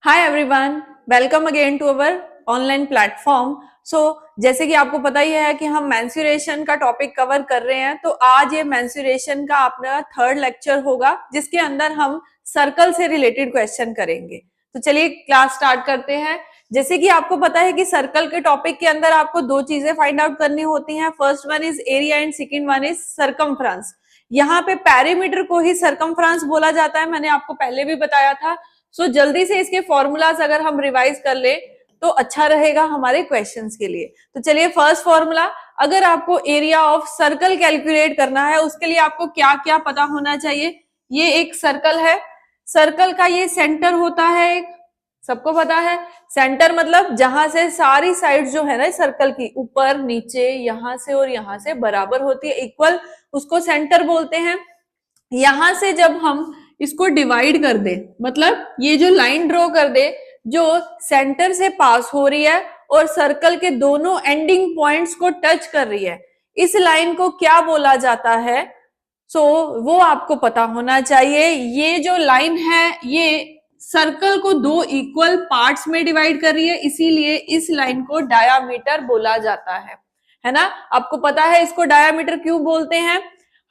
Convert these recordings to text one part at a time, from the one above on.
Hi everyone, welcome again to our online platform. जैसे कि आपको पता ही है कि हम मेंस्ट्रुएशन का टॉपिक कवर कर रहे हैं, तो आज ये मेंस्ट्रुएशन का अपना थर्ड लेक्चर होगा जिसके अंदर हम सर्कल से रिलेटेड क्वेश्चन करेंगे। तो चलिए क्लास स्टार्ट करते हैं। जैसे कि आपको पता है कि सर्कल के टॉपिक के अंदर आपको दो चीजें फाइंड आउट करनी होती हैं। First one is area and second one is circumference. यहाँ पे पेरीमीटर को ही सरकमफ्रेंस बोला जाता है, मैंने आपको पहले भी बताया था। जल्दी से इसके फॉर्मूलाज अगर हम रिवाइज कर ले तो अच्छा रहेगा हमारे क्वेश्चंस के लिए। तो चलिए फर्स्ट फॉर्मूला, अगर आपको एरिया ऑफ सर्कल कैलकुलेट करना है उसके लिए आपको क्या क्या पता होना चाहिए। ये एक सर्कल है, सर्कल का ये सेंटर होता है, एक सबको पता है। सेंटर मतलब जहां से सारी साइड जो है ना सर्कल की, ऊपर नीचे यहां से और यहां से बराबर होती है, इक्वल, उसको सेंटर बोलते हैं। यहां से जब हम इसको डिवाइड कर दे, मतलब ये जो लाइन ड्रॉ कर दे जो सेंटर से पास हो रही है और सर्कल के दोनों एंडिंग पॉइंट्स को टच कर रही है, इस लाइन को क्या बोला जाता है? वो आपको पता होना चाहिए। ये जो लाइन है ये सर्कल को दो इक्वल पार्ट्स में डिवाइड कर रही है, इसीलिए इस लाइन को डायामीटर बोला जाता है ना। आपको पता है इसको डायामीटर क्यों बोलते हैं,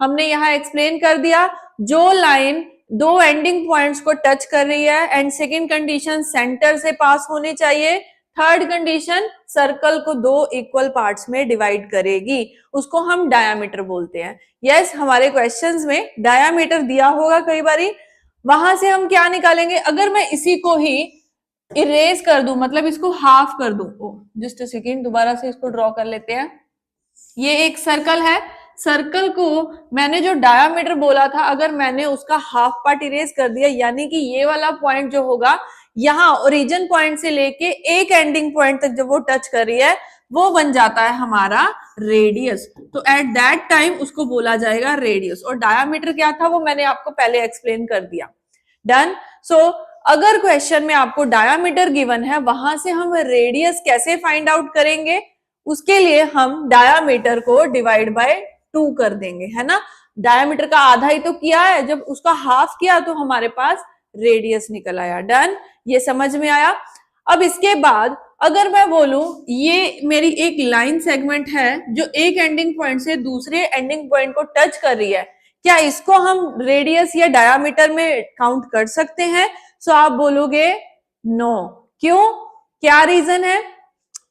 हमने यहाँ एक्सप्लेन कर दिया। जो लाइन दो एंडिंग पॉइंट्स को टच कर रही है, एंड सेकेंड कंडीशन सेंटर से पास होनी चाहिए, थर्ड कंडीशन सर्कल को दो इक्वल पार्ट्स में डिवाइड करेगी, उसको हम डायामीटर बोलते हैं। यस, हमारे क्वेश्चंस में डायामीटर दिया होगा कई बारी, वहां से हम क्या निकालेंगे? अगर मैं इसी को ही इरेज कर दूं, मतलब इसको हाफ कर दूं, जस्ट अ सेकेंड, दोबारा से इसको ड्रॉ कर लेते हैं। ये एक सर्कल है, सर्कल को मैंने जो डायामीटर बोला था, अगर मैंने उसका हाफ पार्ट इरेज कर दिया, यानी कि ये वाला पॉइंट जो होगा यहाँ ओरिजिन पॉइंट से लेके एक एंडिंग पॉइंट तक जब वो टच कर रही है, वो बन जाता है हमारा रेडियस। तो एट दैट टाइम उसको बोला जाएगा रेडियस। और डायामीटर क्या था वो मैंने आपको पहले एक्सप्लेन कर दिया। डन। अगर क्वेश्चन में आपको डायामीटर गिवन है, वहां से हम रेडियस कैसे फाइंड आउट करेंगे? उसके लिए हम डायामीटर को डिवाइड बाय 2 कर देंगे, है ना। डायामीटर का आधा ही तो किया है, जब उसका हाफ किया तो हमारे पास रेडियस निकल आया। डन, ये समझ में आया। अब इसके बाद अगर मैं बोलूं ये मेरी एक लाइन सेगमेंट है जो एक एंडिंग पॉइंट से दूसरे एंडिंग पॉइंट को टच कर रही है, क्या इसको हम रेडियस या डायामीटर में काउंट कर सकते हैं? आप बोलोगे नो। क्यों, क्या रीजन है?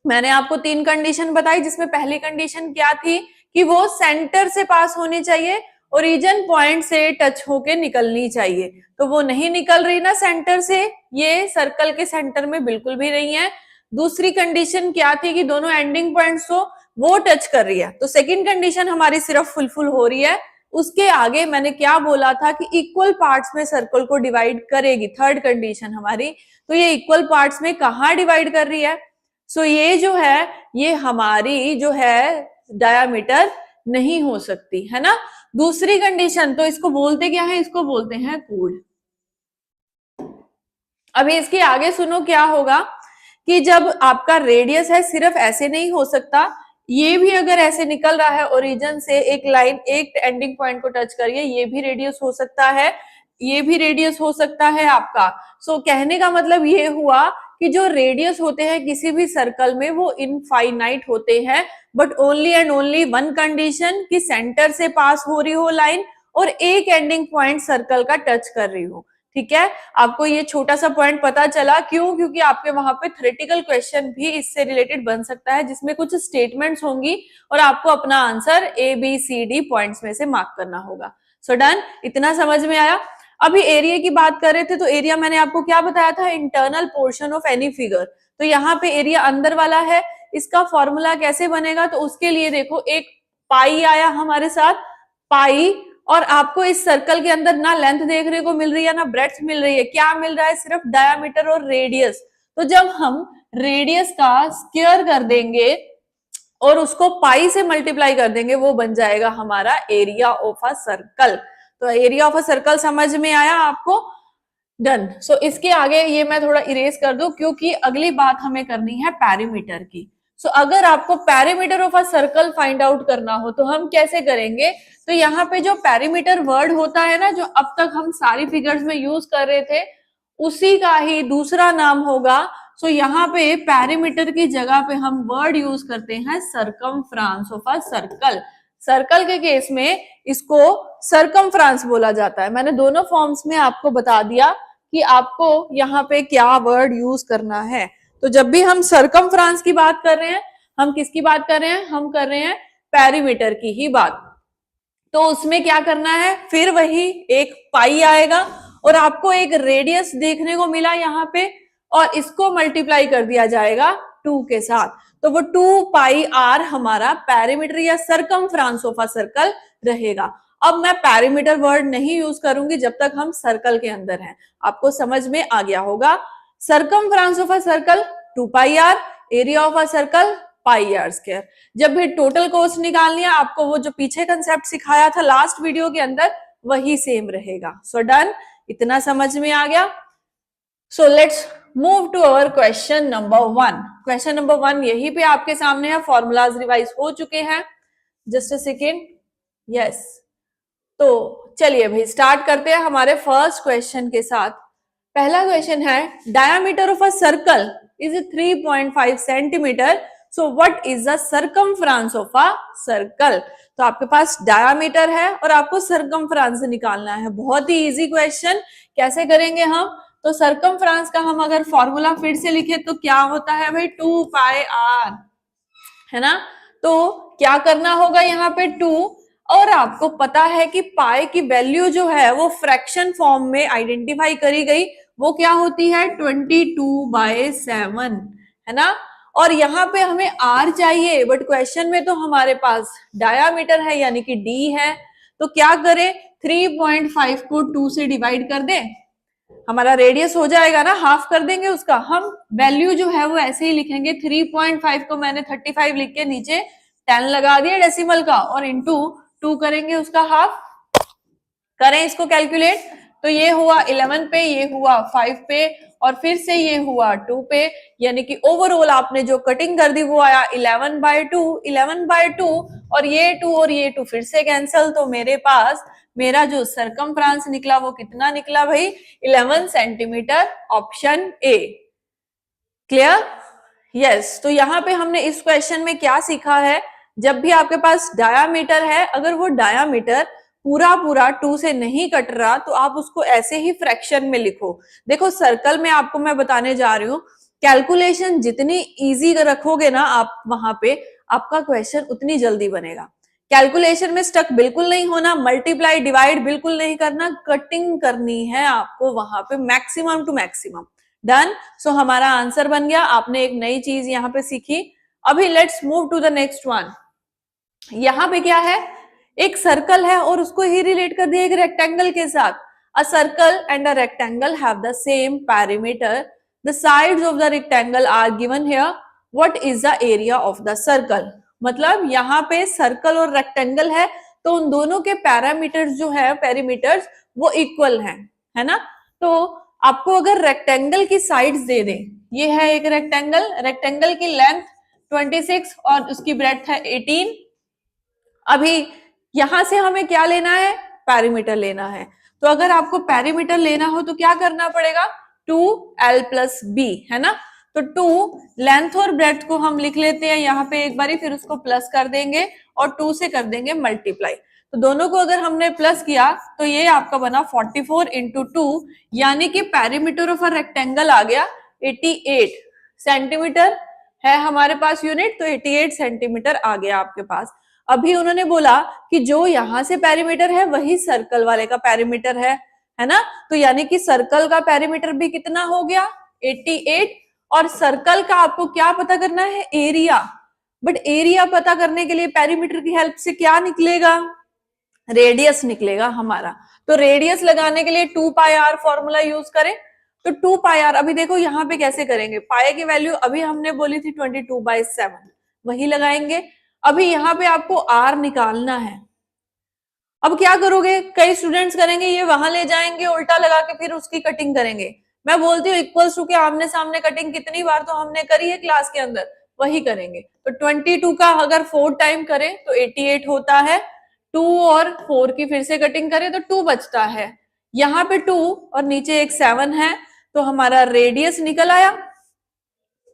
मैंने आपको 3 कंडीशन बताई, जिसमें पहली कंडीशन क्या थी कि वो सेंटर से पास होनी चाहिए, ओरिजिन पॉइंट से टच होके निकलनी चाहिए। तो वो नहीं निकल रही ना सेंटर से, ये सर्कल के सेंटर में बिल्कुल भी नहीं है। दूसरी कंडीशन क्या थी कि दोनों एंडिंग पॉइंट्स को वो टच कर रही है। तो सेकंड कंडीशन हमारी सिर्फ फुलफिल हो रही है। उसके आगे मैंने क्या बोला था कि इक्वल पार्ट्स में सर्कल को डिवाइड करेगी, थर्ड कंडीशन हमारी। तो ये इक्वल पार्ट्स में कहाँ डिवाइड कर रही है? ये जो है ये हमारी जो है डायामीटर नहीं हो सकती, है ना। दूसरी कंडीशन, तो इसको बोलते क्या है? इसको बोलते हैं कोड। अभी इसके आगे सुनो क्या होगा कि जब आपका रेडियस है, सिर्फ ऐसे नहीं हो सकता, ये भी अगर ऐसे निकल रहा है ओरिजिन से, एक लाइन एक एंडिंग पॉइंट को टच करिए, ये भी रेडियस हो सकता है, ये भी रेडियस हो सकता है आपका। कहने का मतलब ये हुआ कि जो रेडियस होते हैं किसी भी सर्कल में वो इनफाइनाइट होते हैं, but only and only one condition कि सेंटर से पास हो रही हो लाइन और एक एंडिंग पॉइंट सर्कल का टच कर रही हो। ठीक है, आपको ये छोटा सा पॉइंट पता चला क्यों? क्योंकि आपके वहां पे थ्योरेटिकल क्वेश्चन भी इससे रिलेटेड बन सकता है, जिसमें कुछ स्टेटमेंट्स होंगी और आपको अपना आंसर ABCD पॉइंट्स में से मार्क करना होगा। डन, इतना समझ में आया। अभी एरिया की बात कर रहे थे, तो एरिया मैंने आपको क्या बताया था? Internal portion of any figure. तो यहाँ पे एरिया अंदर वाला है, इसका फॉर्मूला कैसे बनेगा? तो उसके लिए देखो, एक पाई आया हमारे साथ, पाई, और आपको इस सर्कल के अंदर ना लेंथ देखने को मिल रही है ना ब्रेड्थ मिल रही है, क्या मिल रहा है? सिर्फ डायामीटर और रेडियस। तो जब हम रेडियस का स्क्वायर कर देंगे और उसको पाई से मल्टीप्लाई कर देंगे, वो बन जाएगा हमारा एरिया ऑफ अ सर्कल। तो एरिया ऑफ अ सर्कल समझ में आया आपको? डन। इसके आगे ये मैं थोड़ा इरेज कर दूं, क्योंकि अगली बात हमें करनी है पैरीमीटर की। अगर आपको perimeter of a circle find out करना हो तो हम कैसे करेंगे? तो यहाँ पे जो पैरीमीटर वर्ड होता है ना, जो अब तक हम सारी फिगर्स में यूज कर रहे थे, उसी का ही दूसरा नाम होगा। सो यहाँ पे पेरीमीटर की जगह पे हम वर्ड यूज करते हैं सरकमफ्रांस ऑफ अ सर्कल। सर्कल के केस में इसको सरकमफ्रांस बोला जाता है। मैंने दोनों फॉर्म्स में आपको बता दिया कि आपको यहाँ पे क्या वर्ड यूज करना है। तो जब भी हम सरकमफ्रांस की बात कर रहे हैं, हम किसकी बात कर रहे हैं? हम कर रहे हैं पेरीमीटर की ही बात। तो उसमें क्या करना है? फिर वही एक पाई आएगा और आपको एक रेडियस देखने को मिला यहाँ पे, और इसको मल्टीप्लाई कर दिया जाएगा 2 के साथ। तो वो 2 पाई आर हमारा पेरीमीटर या सरकमफ्रांस ऑफ अ सर्कल रहेगा। अब मैं पेरीमीटर वर्ड नहीं यूज करूंगी जब तक हम सर्कल के अंदर हैं। आपको समझ में आ गया होगा। Circumference of a circle 2 pi R, area of a circle pi R square. जब भी टोटल कोस्ट निकालनी है, आपको वो जो पीछे कंसेप्ट सिखाया था लास्ट वीडियो के अंदर, वही सेम रहेगा। सो डन, इतना समझ में आ गया। So let's move to our question number 1। Question number 1 यही पे आपके सामने है, फॉर्मूलाज रिवाइज हो चुके हैं। Just a second. यस, तो चलिए भाई स्टार्ट करते हैं हमारे फर्स्ट क्वेश्चन के साथ। पहला क्वेश्चन है, diameter of a circle is 3.5 centimetre, so what is the circumference of a circle. तो आपके पास डायमीटर है और आपको सर्कमफ्रांस निकालना है। बहुत ही इजी क्वेश्चन। कैसे करेंगे हम? तो सर्कमफ्रांस का हम अगर फॉर्मूला फिर से लिखे तो क्या होता है भाई? 2 पाई आर, है ना। तो क्या करना होगा यहाँ पे 2, और आपको पता है कि पाई की वैल्यू जो है वो फ्रैक्शन फॉर्म में आइडेंटिफाई करी गई, वो क्या होती है? 22/7, है ना। और यहाँ पे हमें आर चाहिए, बट क्वेश्चन में तो हमारे पास डायामीटर है यानी कि डी है। तो क्या करें? 3.5 को 2 से डिवाइड कर दें, हमारा रेडियस हो जाएगा ना, हाफ कर देंगे उसका। हम वैल्यू जो है वो ऐसे ही लिखेंगे, 3.5 को मैंने 35 लिख के नीचे 10 लगा दिया डेसिमल का, और इंटू 2 करेंगे उसका हाफ। करें इसको कैलकुलेट, तो ये हुआ 11 पे, ये हुआ 5 पे, और फिर से ये हुआ 2 पे, यानी कि ओवरऑल आपने जो कटिंग कर दी वो आया 11/2, 11/2, और ये 2 और ये 2 फिर से कैंसल। तो मेरे पास मेरा जो सरकमफ्रांस निकला वो कितना निकला भाई? 11 centimetre, option A. Clear? Yes. तो यहाँ पे हमने इस क्वेश्चन में क्या सीखा है? जब भी आपके पास डायामीटर है, अगर वो डायामीटर पूरा पूरा 2 से नहीं कट रहा, तो आप उसको ऐसे ही फ्रैक्शन में लिखो। देखो सर्कल में आपको मैं बताने जा रही हूँ, कैलकुलेशन जितनी इजी रखोगे ना आप वहां पे, आपका क्वेश्चन उतनी जल्दी बनेगा। कैलकुलेशन में स्टक बिल्कुल नहीं होना, मल्टीप्लाई डिवाइड बिल्कुल नहीं करना, कटिंग करनी है आपको वहां पे मैक्सिमम टू मैक्सिमम। डन। सो हमारा आंसर बन गया। आपने एक नई चीज यहाँ पे सीखी। अभी let's move to the next one. यहाँ पे क्या है? एक सर्कल है और उसको ही रिलेट कर दिया एक रेक्टेंगल के साथ। A circle and a rectangle have the same perimeter, the sides of the rectangle are given here, what is the area of the circle. मतलब यहाँ पे सर्कल और रेक्टेंगल है, तो उन दोनों के पैरामीटर्स जो है, पेरीमीटर्स, वो इक्वल हैं, है ना। तो आपको अगर रेक्टेंगल की साइड्स दे दें, ये है एक रेक्टेंगल, रेक्टेंगल की लेंथ 26 और उसकी ब्रेड्थ है 18। अभी यहां से हमें क्या लेना है? पैरीमीटर लेना है। तो अगर आपको पैरीमीटर लेना हो तो क्या करना पड़ेगा? 2l+b, है ना। तो 2 लेंथ और ब्रेड्थ को हम लिख लेते हैं यहाँ पे एक बारी, फिर उसको प्लस कर देंगे और 2 से कर देंगे मल्टीप्लाई। तो दोनों को अगर हमने प्लस किया तो ये आपका बना 44 × 2, यानी कि पैरीमीटर ऑफ अ रेक्टेंगल आ गया 88 सेंटीमीटर है हमारे पास यूनिट। तो 88 सेंटीमीटर आ गया आपके पास। अभी उन्होंने बोला कि जो यहां से पैरीमीटर है वही सर्कल वाले का पैरीमीटर है ना। तो यानी कि सर्कल का पैरीमीटर भी कितना हो गया? 88। और सर्कल का आपको क्या पता करना है? एरिया। बट एरिया पता करने के लिए पैरीमीटर की हेल्प से क्या निकलेगा? रेडियस निकलेगा हमारा। तो रेडियस लगाने के लिए 2 पाई आर फॉर्मूला यूज करें। तो 2 पाई आर, अभी देखो यहाँ पे कैसे करेंगे। पाई की वैल्यू अभी हमने बोली थी 22/7, वही लगाएंगे। अभी यहाँ पे आपको आर निकालना है। अब क्या करोगे? कई स्टूडेंट्स करेंगे ये वहां ले जाएंगे उल्टा लगा के, फिर उसकी कटिंग करेंगे। मैं बोलती हूँ इक्वल्स टू के आमने सामने कटिंग कितनी बार तो हमने करी है क्लास के अंदर, वही करेंगे। तो 22 का अगर 4 टाइम करें तो 88 होता है। 2 और 4 की फिर से कटिंग करें तो 2 बचता है। यहाँ पे 2 और नीचे एक 7 है, तो हमारा रेडियस निकल आया।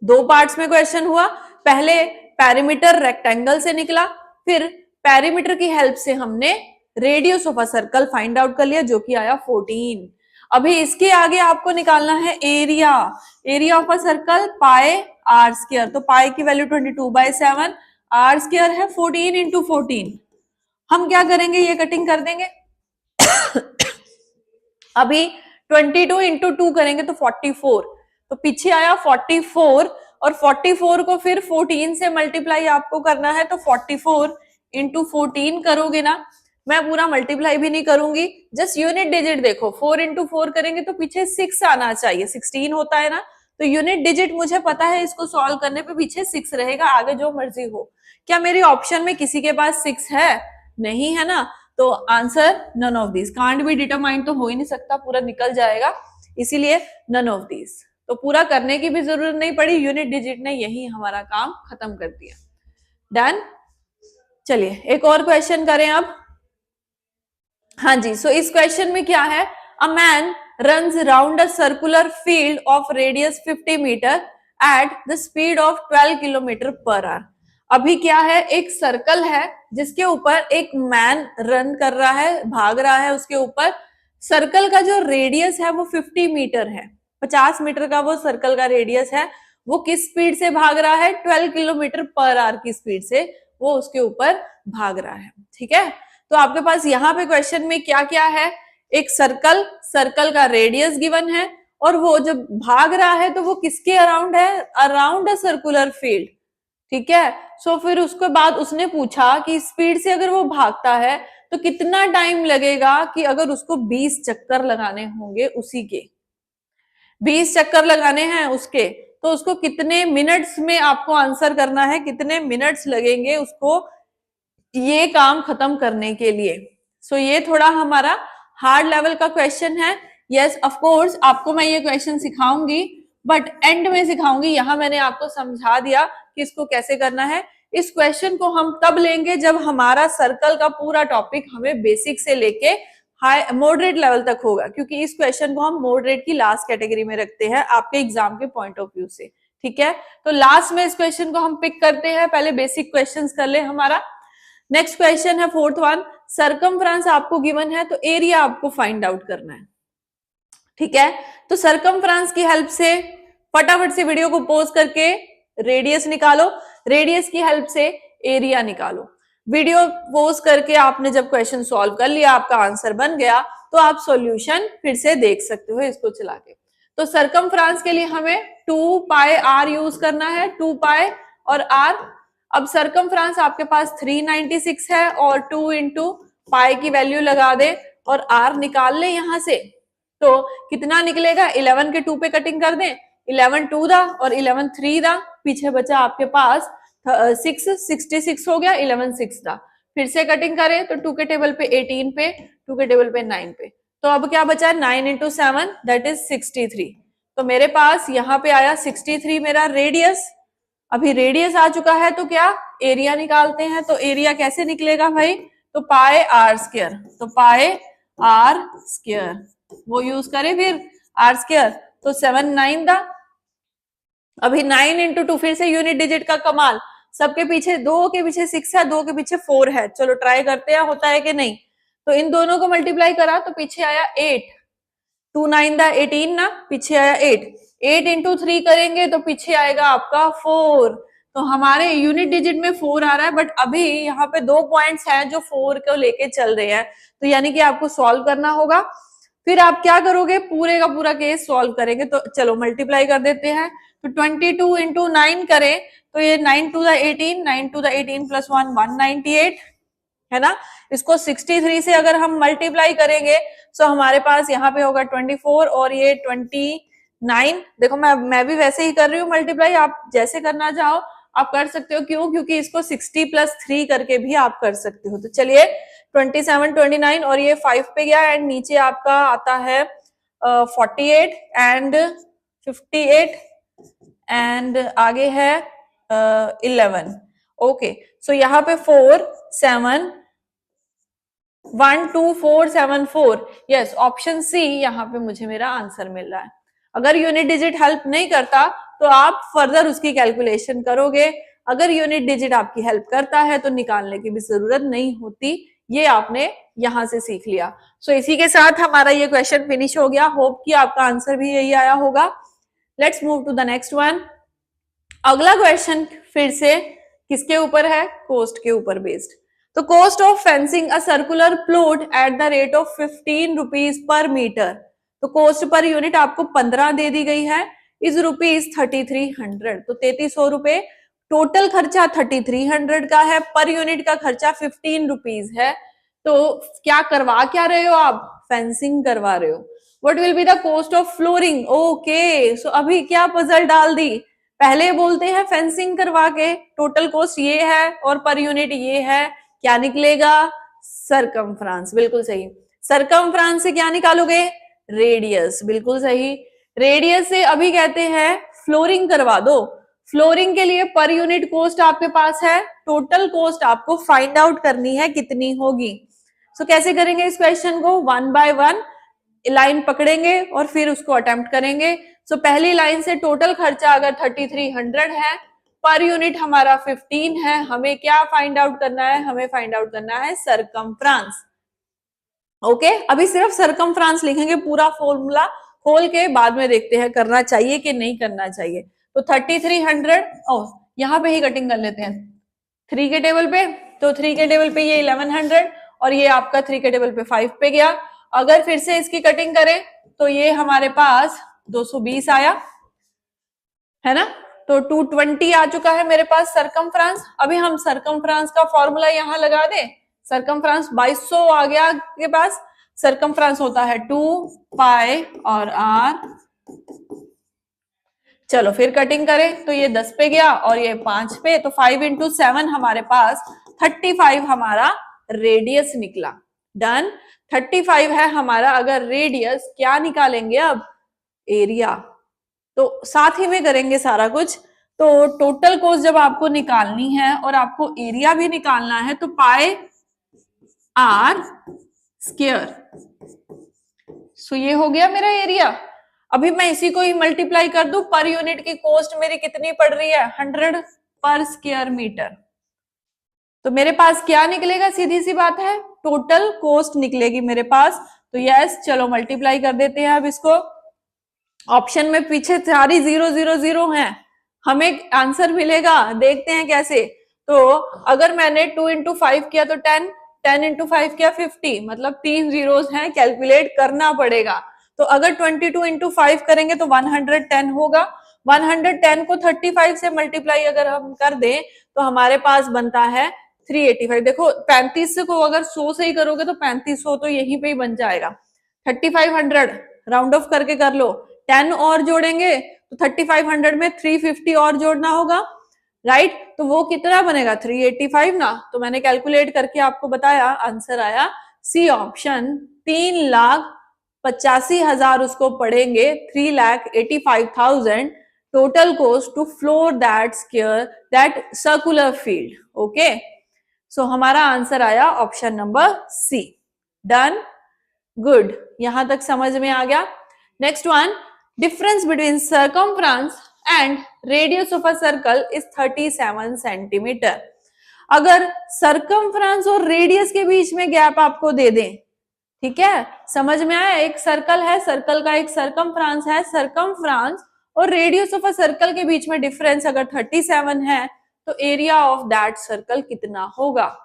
दो पार्ट्स में क्वेश्चन हुआ, पहले पेरीमीटर रेक्टेंगल से निकला, फिर पेरीमीटर की हेल्प से हमने radius of a circle find out कर लिया जो कि आया 14। अभी इसके आगे आपको निकालना है area, area of a circle pi R square. तो पाई की वैल्यू 22/7, आर स्क्वायर है 14 इंटू 14। हम क्या करेंगे, ये कटिंग कर देंगे। अभी 22 इंटू 2 करेंगे तो 44, तो पीछे आया 44 और 44 को फिर 14 से मल्टीप्लाई आपको करना है, तो 44 इंटू 14 करोगे ना, मैं पूरा मल्टीप्लाई भी नहीं करूंगी, जस्ट यूनिट डिजिट देखो, 4 इंटू 4 करेंगे तो पीछे 6 आना चाहिए, 16 होता है ना, तो यूनिट डिजिट मुझे पता है, इसको सॉल्व करने पे पीछे 6 रहेगा, आगे जो मर्जी हो। क्या मेरी ऑप्शन में किसी के पास 6 है? नहीं है ना, तो answer none of this, can't be determined तो हो ही नहीं सकता, पूरा निकल जाएगा, इसीलिए नन ऑफ दिस। तो पूरा करने की भी जरूरत नहीं पड़ी, यूनिट डिजिट ने यही हमारा काम खत्म कर दिया। डन। चलिए एक और क्वेश्चन करें अब। हाँ जी, सो इस क्वेश्चन में क्या है, a man runs round a circular field of radius 50 metre at the speed of 12 kilometre per hour. अभी क्या है, एक सर्कल है जिसके ऊपर एक मैन रन कर रहा है, भाग रहा है, उसके ऊपर सर्कल का जो रेडियस है वो 50 मीटर है, 50 मीटर का वो सर्कल का रेडियस है, वो किस स्पीड से भाग रहा है, 12 किलोमीटर पर आवर की स्पीड से वो उसके ऊपर भाग रहा है। ठीक है, तो आपके पास यहाँ पे क्वेश्चन में क्या क्या है, एक सर्कल, सर्कल का रेडियस गिवन है, और वो जब भाग रहा है तो वो किसके अराउंड है, अराउंड अ सर्कुलर फील्ड। ठीक है, सो फिर उसके बाद उसने पूछा कि स्पीड से अगर वो भागता है तो कितना टाइम लगेगा, कि अगर उसको 20 चक्कर लगाने होंगे, उसी के 20 चक्कर लगाने हैं उसके, तो उसको कितने मिनट्स में आपको आंसर करना है, कितने मिनट्स लगेंगे उसको ये काम खत्म करने के लिए। सो ये थोड़ा हमारा हार्ड लेवल का क्वेश्चन है। यस ऑफ कोर्स आपको मैं ये क्वेश्चन सिखाऊंगी, बट एंड में सिखाऊंगी, यहाँ मैंने आपको समझा दिया कि इसको कैसे करना है। इस क्वेश्चन को हम तब लेंगे जब हमारा सर्कल का पूरा टॉपिक हमें बेसिक से लेके हाई मॉडरेट लेवल तक होगा, क्योंकि इस क्वेश्चन को हम मॉडरेट की लास्ट कैटेगरी में रखते हैं आपके एग्जाम के पॉइंट ऑफ व्यू से। ठीक है, तो लास्ट में इस क्वेश्चन को हम पिक करते हैं, पहले बेसिक क्वेश्चन कर ले हमारा। नेक्स्ट क्वेश्चन है फोर्थ वन, सरकमफ्रेंस आपको गिवन है, तो एरिया आपको फाइंड आउट करना है। ठीक है, तो सरकमफ्रेंस की हेल्प से फटाफट से वीडियो को पॉज करके रेडियस निकालो, रेडियस की हेल्प से एरिया निकालो। वीडियो पॉज करके आपने जब क्वेश्चन सॉल्व कर लिया, आपका आंसर बन गया, तो आप सॉल्यूशन फिर से देख सकते हो इसको चला के। तो सरकमफ्रेंस के लिए हमें 2 पाई आर यूज करना है, 2 पाई और आर। अब सरकमफ्रेंस आपके पास 396 है और 2 इंटू पाई की वैल्यू लगा दे और आर निकाल ले यहां से, तो कितना निकलेगा, 11 के 2 पे कटिंग कर दें, 11 2 दा और 11 3 दा, पीछे बचा आपके पास 6, 66 हो गया, 11 6 दा, फिर से कटिंग करें तो 2 के टेबल पे 18 पे, 2 के टेबल पे 9 पे, तो अब क्या बचा, 9 इंटू 7 दैट इज 63। तो मेरे पास यहाँ पे आया 63 मेरा रेडियस। अभी रेडियस आ चुका है तो क्या एरिया निकालते हैं, तो एरिया कैसे निकलेगा भाई, तो पाई आर स्क्वायर, तो पाई आर स्क्वायर वो यूज करें, फिर आर स्क्वायर, तो 7 9 दा, अभी 9 इंटू 2, फिर से यूनिट डिजिट का कमाल, सबके पीछे 2 के पीछे 6 है, 2 के पीछे 4 है, चलो ट्राई करते हैं होता है कि नहीं। तो इन दोनों को मल्टीप्लाई करा तो पीछे आया 8, 2 9 दा 18 ना, पीछे आया 8, 8 इंटू 3 करेंगे तो पीछे आएगा आपका 4, तो हमारे यूनिट डिजिट में 4 आ रहा है, बट अभी यहाँ पे 2 पॉइंट्स हैं जो 4 को लेके चल रहे हैं, तो यानी कि आपको सॉल्व करना होगा। फिर आप क्या करोगे, पूरे का पूरा केस सॉल्व करेंगे, तो चलो मल्टीप्लाई कर देते हैं, तो 22 इंटू 9 करें तो ये 9 to the 18, 9 to the 18 plus 1 198 है ना। इसको 63 से अगर हम मल्टीप्लाई करेंगे तो हमारे पास यहाँ पे होगा 24 और ये 29। देखो मैं भी वैसे ही कर रही हूँ मल्टीप्लाई, आप जैसे करना चाहो आप कर सकते हो, क्यों, क्योंकि इसको 60 प्लस 3 करके भी आप कर सकते हो। तो चलिए 27 29 और ये 5 पे गया, एंड नीचे आपका आता है 48 एंड 58 एंड आगे है 11। ओके, सो यहाँ पे 4 7 1 2 4 7 4, यस ऑप्शन सी यहाँ पे मुझे मेरा आंसर मिल रहा है। अगर यूनिट डिजिट हेल्प नहीं करता तो आप फर्दर उसकी कैलकुलेशन करोगे, अगर यूनिट डिजिट आपकी हेल्प करता है तो निकालने की भी जरूरत नहीं होती। ये आपने यहां से सीख लिया। सो इसी के साथ हमारा ये क्वेश्चन फिनिश हो गया। होप कि आपका आंसर भी यही आया होगा। Let's move to the next one. अगला क्वेश्चन फिर से किसके ऊपर है? कोस्ट के ऊपर बेस्ड। तो cost of fencing a circular plot at the rate of 15 rupees per metre. तो कॉस्ट पर यूनिट आपको 15 दे दी गई है, इज रुपीज 3300। तो 3300 रुपए टोटल खर्चा 3300 का है, पर यूनिट का खर्चा 15 रुपीज है। तो क्या करवा क्या रहे हो आप? फेंसिंग करवा रहे हो। What will be the cost of flooring? Okay, so अभी क्या पजल डाल दी, पहले बोलते हैं फेंसिंग करवा के टोटल कॉस्ट ये है और पर यूनिट ये है, क्या निकलेगा? सरकमफ्रांस। बिल्कुल सही। सरकमफ्रांस से क्या निकालोगे? रेडियस। बिल्कुल सही। रेडियस से अभी कहते हैं फ्लोरिंग करवा दो। फ्लोरिंग के लिए पर यूनिट कॉस्ट आपके पास है, टोटल कॉस्ट आपको फाइंड आउट करनी है कितनी होगी। सो कैसे करेंगे इस क्वेश्चन को? 1 बाय 1 लाइन पकड़ेंगे और फिर उसको अटेम्प्ट करेंगे। सो पहली लाइन से टोटल खर्चा अगर 3300 है, पर यूनिट हमारा 15 है, हमें क्या फाइंड आउट करना है? हमें फाइंड आउट करना है सरकमफ्रांस। ओके, अभी सिर्फ सरकमफ्रांस लिखेंगे, पूरा फॉर्मूला खोल के बाद में देखते हैं करना चाहिए कि नहीं करना चाहिए। तो 3300, यहाँ पे ही कटिंग कर लेते हैं 3 के टेबल पे। तो 3 के टेबल पे ये 1100 और ये आपका 3 के टेबल पे 5 पे गया। अगर फिर से इसकी कटिंग करें तो ये हमारे पास 220 आया है ना। तो 220 आ चुका है मेरे पास सरकमफ्रांस। अभी हम सरकमफ्रांस का फॉर्मूला यहां लगा दें। सरकमफ्रांस 2200 आ गया आपके पास। सरकमफ्रांस होता है 2 पाई और आर। चलो फिर कटिंग करें तो ये 10 पे गया और ये 5 पे, तो 5 इंटू 7 हमारे पास 35 हमारा रेडियस निकला। डन। 35 है हमारा। अगर रेडियस, क्या निकालेंगे अब? एरिया। तो साथ ही में करेंगे सारा कुछ। तो टोटल कॉस्ट जब आपको निकालनी है और आपको एरिया भी निकालना है तो पाई आर स्क्वायर। सो ये हो गया मेरा एरिया। अभी मैं इसी को ही मल्टीप्लाई कर दूं, पर यूनिट की कॉस्ट मेरी कितनी पड़ रही है? 100 पर स्क्वायर मीटर। तो मेरे पास क्या निकलेगा? सीधी सी बात है, टोटल कॉस्ट निकलेगी मेरे पास। तो यस, चलो मल्टीप्लाई कर देते हैं अब इसको। ऑप्शन में पीछे सारी 0 0 0 है, हमें आंसर मिलेगा। देखते हैं कैसे। तो अगर मैंने 2 इंटू 5 किया तो 10, 10 इंटू 5 किया 50, मतलब 3 जीरोस हैं, कैलकुलेट करना पड़ेगा। तो अगर 22 इंटू 5 करेंगे तो 110 होगा। 110 को 35 से मल्टीप्लाई अगर हम कर दें तो हमारे पास बनता है 385। देखो 35 को अगर 100 से ही करोगे तो 3500 तो यहीं पे ही बन जाएगा। 3500 राउंड ऑफ करके कर लो। 10 और जोड़ेंगे तो 3500 में 350 और जोड़ना होगा, राइट। तो वो कितना बनेगा? 385 ना। तो मैंने कैलकुलेट करके आपको बताया, आंसर आया सी ऑप्शन। 3,85,000 उसको पड़ेंगे, 3,85,000 total cost to floor that square that circular field. Okay, so हमारा आंसर आया option number C. Done, good, यहां तक समझ में आ गया। Next one, difference between circumference and radius of a circle is 37 centimetre. अगर सर्कमफ्रेंस और रेडियस के बीच में गैप आपको दे दें, ठीक है, समझ में आया? एक सर्कल है, सर्कल का एक सर्कमफ्रेंस है, सर्कमफ्रेंस और रेडियस ऑफ अ सर्कल के बीच में डिफरेंस अगर 37 है तो एरिया ऑफ दैट सर्कल कितना होगा?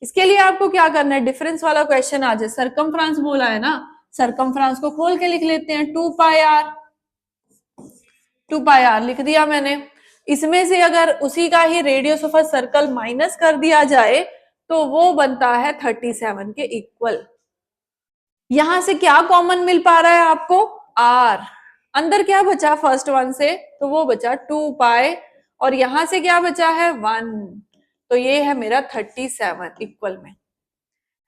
इसके लिए आपको क्या करना है? डिफरेंस वाला क्वेश्चन आ जाए, सर्कमफ्रेंस बोला है ना, सर्कमफ्रेंस को खोल के लिख लेते हैं। 2 पाई आर, 2 पाई आर लिख दिया मैंने। इसमें से अगर उसी का ही radius of a circle minus कर दिया जाए तो वो बनता है 37 के इक्वल। यहां से क्या कॉमन मिल पा रहा है आपको? आर। अंदर क्या बचा फर्स्ट वन से? तो वो बचा 2 पाई और यहां से क्या बचा है? 1। तो ये है मेरा 37 इक्वल में,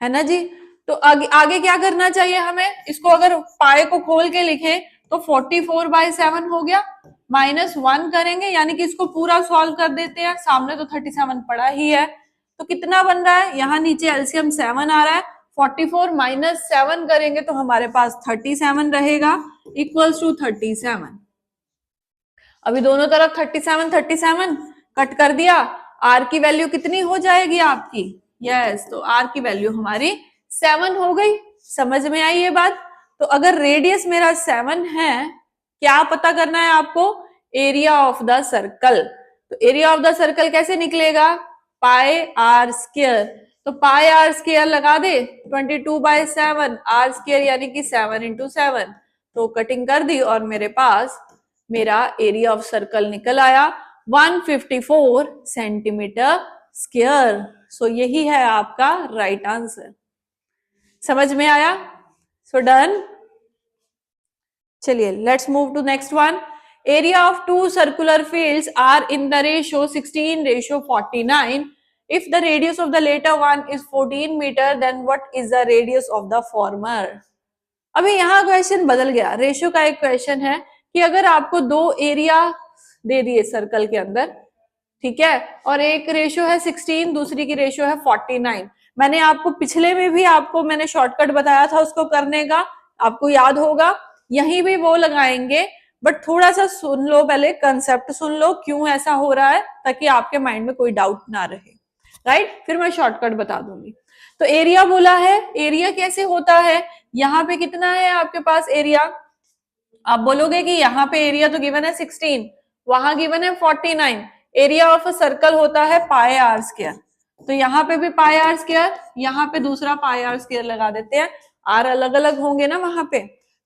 है ना जी। तो आगे क्या करना चाहिए हमें? इसको अगर पाई को खोल के लिखें तो 44/7 हो गया, -1 करेंगे, यानी कि इसको पूरा सॉल्व कर देते हैं। सामने तो 37 पड़ा ही है, तो कितना बन रहा है? यहाँ नीचे एलसीएम 7 आ रहा है, 44 - 7 करेंगे तो हमारे पास 37 रहेगा। Equals to 37। अभी दोनों तरफ 37 कट कर दिया, आर की वैल्यू कितनी हो जाएगी आपकी? यस, तो आर की वैल्यू हमारी 7 हो गई। समझ में आई ये बात? तो अगर रेडियस मेरा 7 है, क्या पता करना है आपको? Area of the circle. तो एरिया ऑफ द सर्कल कैसे निकलेगा? पाई आर स्क्वायर। तो पाई आर स्क्वायर लगा दे, 22/7 आर स्क्वायर यानी कि 7 × 7। तो कटिंग कर दी और मेरे पास मेरा एरिया ऑफ सर्कल निकल आया 154 सेंटीमीटर स्क्वायर। सो यही है आपका राइट आंसर। समझ में आया? So done. चलिए let's move to next one. Area of two circular fields are in the ratio 16:49. If the radius of the later one is 14 meter, then what is the radius of the former? अभी यहाँ question बदल गया। Ratio का एक question है कि अगर आपको दो एरिया दे दिए सर्कल के अंदर, ठीक है, और एक रेशियो है 16, दूसरी की रेशियो है 49। मैंने आपको पिछले में भी आपको मैंने शॉर्टकट बताया था उसको करने का, आपको याद होगा। यहीं भी वो लगाएंगे, बट थोड़ा सा सुन लो, पहले कंसेप्ट सुन लो क्यों ऐसा हो रहा है, ताकि आपके माइंड में कोई डाउट ना रहे। राइट, फिर मैं शॉर्टकट बता दूंगी। तो एरिया बोला है, एरिया कैसे होता है? यहाँ पे कितना है आपके पास एरिया? आप बोलोगे कि यहाँ पे एरिया तो गिवन है 16, वहां गिवन है 49। एरिया ऑफ अ सर्कल होता है पाई आर स्क्वायर। तो यहाँ पे भी पाई आर स्क्वायर, यहाँ पे दूसरा पाई आर स्क्वायर लगा देते हैं। आर अलग अलग होंगे ना वहां पे,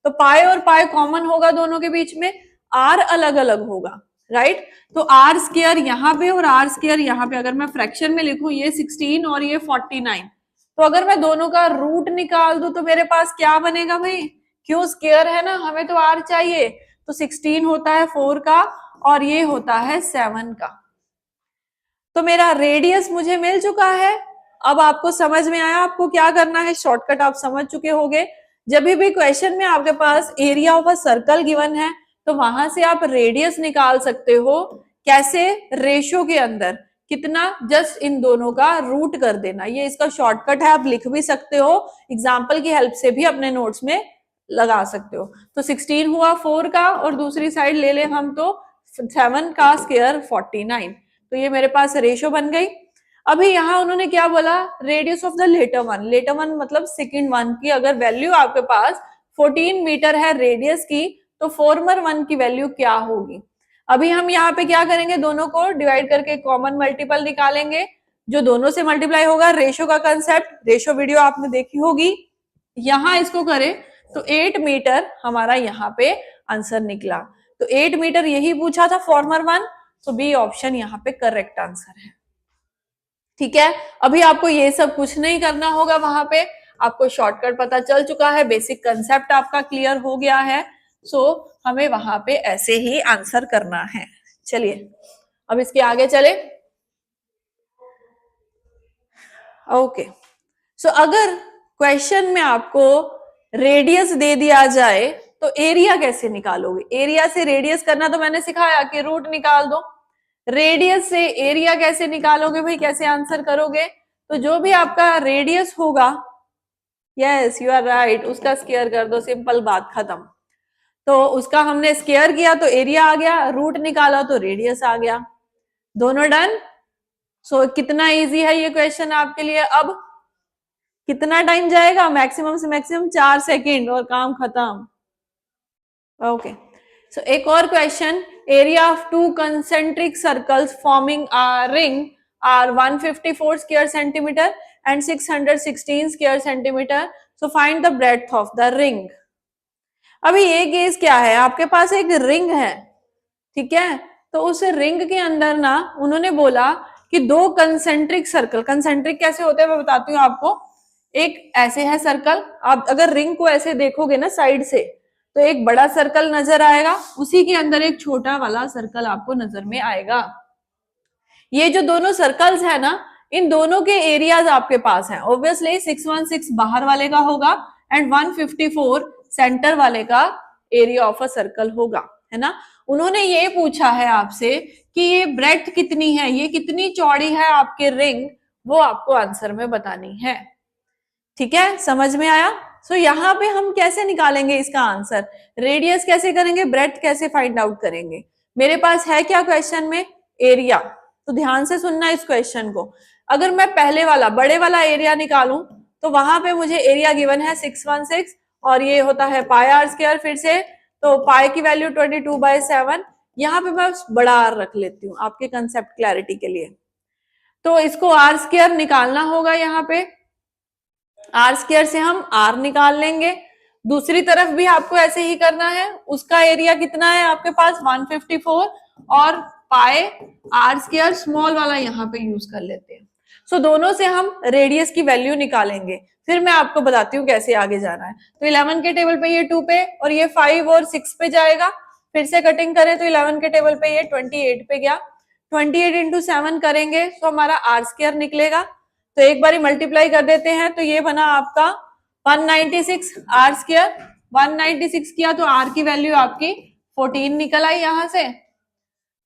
तो पाई और पाई कॉमन होगा दोनों के बीच में, आर अलग अलग होगा। राइट, तो आर स्क्वायर यहाँ पे और आर स्क्वायर यहाँ पे, अगर मैं फ्रैक्शन में लिखूं ये 16 और ये 49, तो अगर मैं दोनों का रूट निकाल दूं तो मेरे पास क्या बनेगा भाई? क्यों स्क्वायर है ना, हमें तो आर चाहिए। तो 16 होता है 4 का और ये होता है 7 का। तो मेरा रेडियस मुझे मिल चुका है। अब आपको समझ में आया आपको क्या करना है? शॉर्टकट आप समझ चुके होंगे। जब भी क्वेश्चन में आपके पास area of a circle given है, तो वहां से आप रेडियस निकाल सकते हो। कैसे? रेशियो के अंदर कितना, जस्ट इन दोनों का रूट कर देना। ये इसका शॉर्टकट है, आप लिख भी सकते हो, एग्जाम्पल की हेल्प से भी अपने नोट्स में लगा सकते हो। तो 16 हुआ 4 का और दूसरी साइड ले ले हम तो 7 का स्क्वायर 49। तो ये मेरे पास रेशियो बन गई। अभी यहाँ उन्होंने क्या बोला? Radius of the latter one. Latter one मतलब सेकेंड वन की अगर वैल्यू आपके पास 14 मीटर है रेडियस की, तो फॉर्मर वन की वैल्यू क्या होगी? अभी हम यहाँ पे क्या करेंगे? दोनों को डिवाइड करके कॉमन मल्टीपल निकालेंगे। जो दोनों से मल्टीप्लाई होगा, रेशियो का कंसेप्ट, रेशियो वीडियो आपने देखी होगी। यहाँ इसको करें तो 8 मीटर हमारा यहाँ पे आंसर निकला। तो 8 मीटर यही पूछा था फॉर्मर वन, तो बी ऑप्शन यहाँ पे करेक्ट आंसर है। ठीक है, अभी आपको ये सब कुछ नहीं करना होगा, वहां पे आपको शॉर्टकट पता चल चुका है, बेसिक कंसेप्ट आपका क्लियर हो गया है। सो हमें वहां पे ऐसे ही आंसर करना है। चलिए अब इसके आगे चले। ओके, सो अगर क्वेश्चन में आपको रेडियस दे दिया जाए तो एरिया कैसे निकालोगे? एरिया से रेडियस करना तो मैंने सिखाया कि रूट निकाल दो। रेडियस से एरिया कैसे निकालोगे भाई? कैसे आंसर करोगे? तो जो भी आपका रेडियस होगा, यस यू आर राइट, उसका स्क्वायर कर दो, सिंपल बात खत्म। तो उसका हमने स्क्वायर किया तो एरिया आ गया, रूट निकाला तो रेडियस आ गया, दोनों डन। सो कितना इजी है ये क्वेश्चन आपके लिए। अब कितना टाइम जाएगा? मैक्सिमम से मैक्सिमम 4 सेकेंड और काम खत्म। ओके, सो एक और question. Area of two concentric circles forming a ring are 154 square centimetre and 616 square centimetre. So find the breadth of the ring. अभी ये केस क्या है? आपके पास एक रिंग है, ठीक है, तो उस रिंग के अंदर ना उन्होंने बोला कि दो कंसेंट्रिक सर्कल, कंसेंट्रिक कैसे होते हैं मैं बताती हूँ आपको। एक ऐसे है सर्कल, आप अगर रिंग को ऐसे देखोगे ना साइड से, तो एक बड़ा सर्कल नजर आएगा, उसी के अंदर एक छोटा वाला सर्कल आपको नजर में आएगा। ये जो दोनों सर्कल्स है ना, इन दोनों के एरियाज आपके पास हैं। ऑब्वियसली 616 बाहर वाले का होगा एंड 154 सेंटर वाले का एरिया ऑफ अ सर्कल होगा, है ना। उन्होंने ये पूछा है आपसे कि ये ब्रेड्थ कितनी है, ये कितनी चौड़ी है आपके रिंग, वो आपको आंसर में बतानी है। ठीक है, समझ में आया? सो यहाँ पे हम कैसे निकालेंगे इसका आंसर, रेडियस कैसे करेंगे, ब्रेड्थ कैसे फाइंड आउट करेंगे। मेरे पास है क्या क्वेश्चन में, एरिया। तो ध्यान से सुनना इस क्वेश्चन को। अगर मैं पहले वाला बड़े वाला एरिया निकालूं तो वहां पे मुझे एरिया गिवन है 616 और ये होता है पाई आर स्क्वायर। फिर से तो पाई की वैल्यू 22/7। यहाँ पे मैं बड़ा आर रख लेती हूँ आपके कंसेप्ट क्लैरिटी के लिए। तो इसको आर स्क्वायर निकालना होगा, यहाँ पे आर स्क्वायर से हम आर निकाल लेंगे। दूसरी तरफ भी आपको ऐसे ही करना है। उसका एरिया कितना है आपके पास 154 और पाई आर स्क्वायर स्मॉल वाला यहाँ पे यूज कर लेते हैं। सो दोनों से हम रेडियस की वैल्यू निकालेंगे, फिर मैं आपको बताती हूँ कैसे आगे जाना है। तो 11 के टेबल पे ये 2 पे और ये 5 और 6 पे जाएगा। फिर से कटिंग करें तो 11 के टेबल पे ये 28 पे गया। 28 इंटू 7 करेंगे तो हमारा आर स्क्वायर निकलेगा। तो एक बारी मल्टीप्लाई कर देते हैं तो ये बना आपका 196 आर स्क्वायर। 196 किया तो आर की वैल्यू आपकी 14 निकल आई यहां से।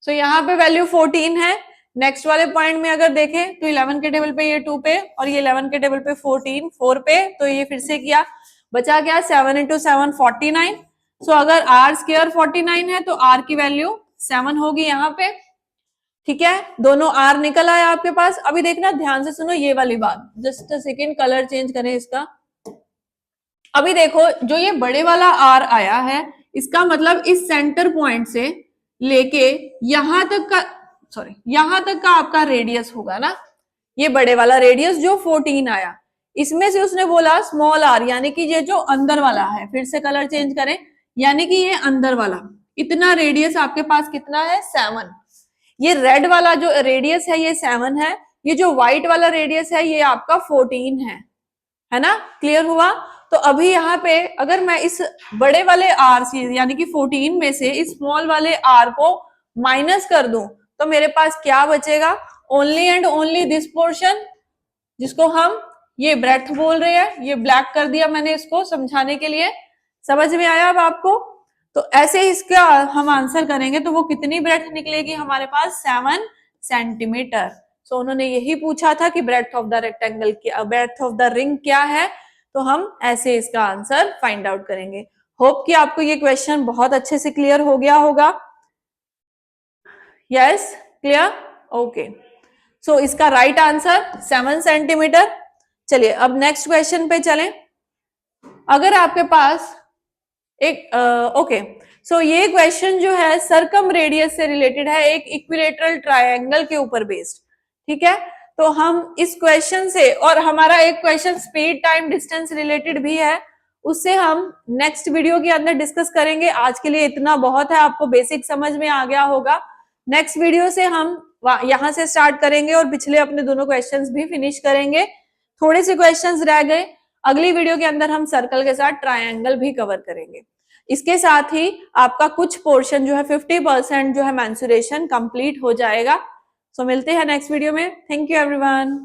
सो यहाँ पे वैल्यू 14 है। नेक्स्ट वाले पॉइंट में अगर देखें तो 11 के टेबल पे ये 2 पे और ये 11 के टेबल पे 14 4 पे, तो ये फिर से किया, बचा क्या 7 इंटू 7 49। सो अगर आर स्क्वायर 49 है तो आर की वैल्यू 7 होगी यहाँ पे। ठीक है, दोनों आर निकल आया आपके पास। अभी देखना ध्यान से सुनो ये वाली बात, just a second, colour change करें इसका। अभी देखो जो ये बड़े वाला आर आया है, इसका मतलब इस सेंटर पॉइंट से लेके यहां तक का, सॉरी यहां तक का आपका रेडियस होगा ना, ये बड़े वाला रेडियस जो 14 आया, इसमें से उसने बोला स्मॉल आर, यानी कि ये जो अंदर वाला है, फिर से कलर चेंज करें, यानी कि ये अंदर वाला इतना रेडियस आपके पास कितना है 7। ये रेड वाला जो रेडियस है ये 7 है, ये जो व्हाइट वाला रेडियस है ये आपका 14 है ना, क्लियर हुआ। तो अभी यहाँ पे अगर मैं इस बड़े वाले आर से यानी कि 14 में से इस स्मॉल वाले आर को माइनस कर दूं तो मेरे पास क्या बचेगा, only and only this portion, जिसको हम ये ब्रेड्थ बोल रहे हैं। ये ब्लैक कर दिया मैंने इसको समझाने के लिए, समझ में आया अब आपको। तो ऐसे इसका हम आंसर करेंगे तो वो कितनी ब्रेड्थ निकलेगी हमारे पास 7 सेंटीमीटर। सो उन्होंने यही पूछा था कि ब्रेड्थ ऑफ द रेक्टेंगल क्या, ब्रेड्थ ऑफ द रिंग क्या है, तो हम ऐसे इसका आंसर फाइंड आउट करेंगे। होप कि आपको ये क्वेश्चन बहुत अच्छे से क्लियर हो गया होगा। Yes, clear, okay. सो इसका राइट आंसर 7 सेंटीमीटर। चलिए अब नेक्स्ट क्वेश्चन पे चलें। अगर आपके पास एक ओके, सो ये क्वेश्चन जो है सरकम रेडियस से रिलेटेड है, एक इक्विलेटरल ट्रायंगल के ऊपर बेस्ड। ठीक है, तो हम इस क्वेश्चन से, और हमारा एक question speed time distance related भी है, उससे हम नेक्स्ट वीडियो के अंदर डिस्कस करेंगे। आज के लिए इतना बहुत है, आपको बेसिक समझ में आ गया होगा। नेक्स्ट वीडियो से हम यहां से स्टार्ट करेंगे और पिछले अपने दोनों क्वेश्चंस भी फिनिश करेंगे। थोड़े से क्वेश्चंस रह गए, अगली वीडियो के अंदर हम सर्कल के साथ ट्रायंगल भी कवर करेंगे। इसके साथ ही आपका कुछ पोर्शन जो है 50% जो है मेंसुरेशन कंप्लीट हो जाएगा। सो मिलते हैं नेक्स्ट वीडियो में। Thank you everyone.